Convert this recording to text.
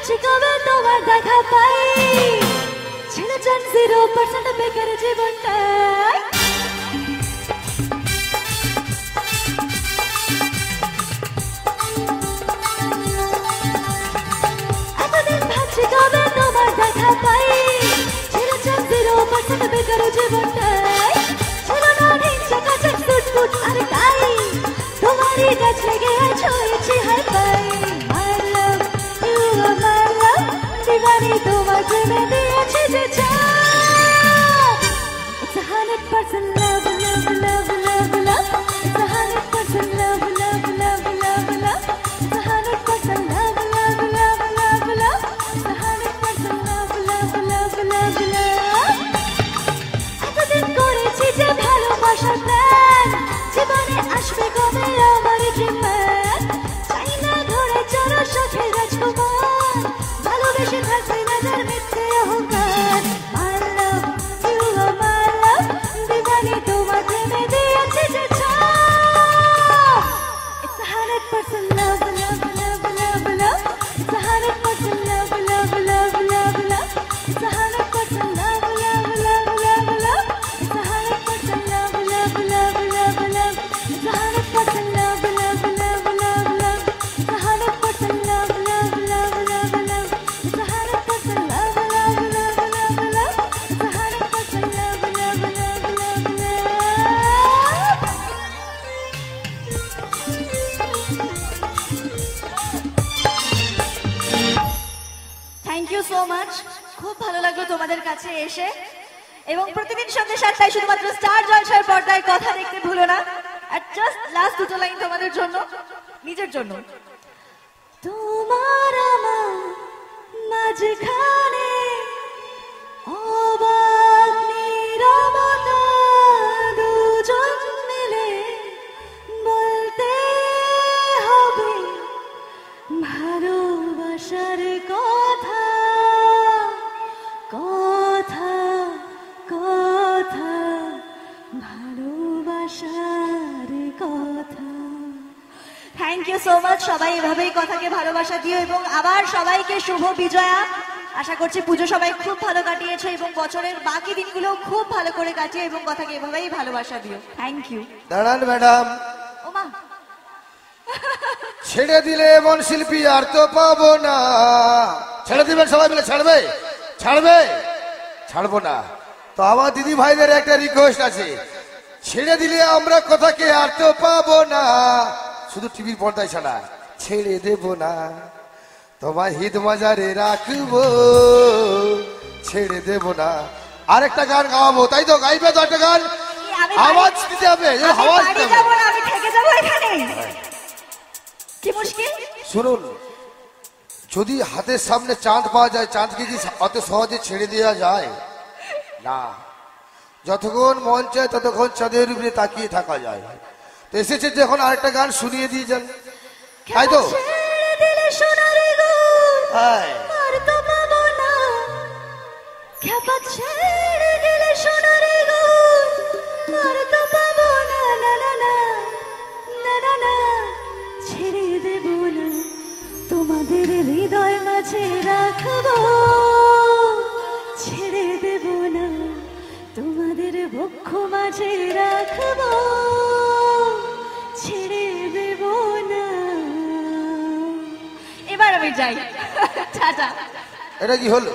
ভাবছি কবে তোমার দেখা পাই, ছেড়ে যান 0% বেকার জীবনটাই। এতদিন ভাবছি কবে তোমার দেখা পাই, ছেড়ে যান 0% বেকার জীবনটাই। ছিল না হিংসা কাছে ফুট আর তাই তোমারই কাছ লেগে আছো ইচ্ছে হয় পাই। My love, you are my love, দিবানি তোমার প্রেমে দিয়েছি যে চাপ। It's a 100% love, love, love, love, love. It's a 100% love, love, love, love, love. It's a 100% love, love, love, love, love. It's a 100% love, love, love, love, love. এতদিন করেছি যে ভালোবাসার প্ল্যান, জীবনে আসবে কবে আমার ড্রিম ম্যান। চাই না ঘোড়া চড়ো শখের রাজকুমার, ভালোবেসে থাকবে না যার মিথ্যে অহংকার। My love, you are my love, দিবানি তোমার প্রেমে দিয়েছি যে ছাপ। It's a 100% love, love, love, love, love. It's a 100% love, love, love, love, love. It's a 100% love, love, love, love, love. It's a 100% love, love, love, love, love. It's a 100% love, love, love, love, love. It's a 100% love, love, love, love, love. It's a 100% love, love, love, love, love. It's a 100% love, love, love, love, love. Thank you so much. খুব ভালো লাগলো তোমাদের কাছে এসে, এবং প্রতিদিন সন্ধ্যে 7টায় শুধুমাত্র স্টার জলসার পর্দায় কথা দেখতে ভুলো না। আর জাস্ট লাস্ট দুটো লাইন তোমাদের জন্য, নিজের জন্য। তোমার আমার মাঝখানে অবাক নীরবতা, দুজন মিলে বলতে হবে ভালোবাসার কথা, কথা, কথা, ভালোবাসার কথা। Thank you so much. সবাই এভাবেই কথাকে ভালোবাসা দিও, এবং আবার সবাইকে শুভ বিজয়া। আশা করছি পুজো সবাই খুব ভালো কাটিয়েছো, এবং বছরের বাকি দিনগুলো খুব ভালো করে কাটিয়ে, এবং কথাকে এভাবেই ভালোবাসা দিও। Thank you. দাঁড়ান ম্যাডাম, ওমা, ছেড়ে দিলে এমন শিল্পী আর তো পাবো না। ছেড়ে দিবেন সবাই মিলে? ছাড়বে? ছাড়বে? ছাড়বো না। তো আমার দিদি ভাইদের একটা রিকোয়েস্ট আছে, ছেড়ে দিলে আমরা কথাকে আর তো পাবো না, শুধু টিভির পর্দায় ছাড়া। ছেড়ে দেব না, তোমায় হিদ মাজারে রাখবো, ছেড়ে দেব না। আরেকটা গান গাওয়াবো, তাই তো? গাইবে তো একটা গান? আওয়াজ দিতে হবে, আওয়াজ দিতে হবে। আমি থেকে যাবো এখানে, কি মুশকিল? শুনুন, যদি হাতের সামনে চাঁদ পাওয়া যায়, চাঁদকে কি অত সহজে ছেড়ে দেওয়া যায়? না, যতক্ষণ মন চায় ততক্ষণ চাঁদের উপরে তাকিয়ে থাকা যায়। তো এসেছে যখন আরেকটা গান শুনিয়ে দিয়ে যান, তাই তো? ছেড়ে দেব না, তোমাদের হৃদয় মাঝে রাখবো, ছেড়ে দেব না, তোমাদের বক্ষ মাঝে রাখবো, ছেড়ে দেব না। এবার আমি যাই, টাটা। এটা কি হলো?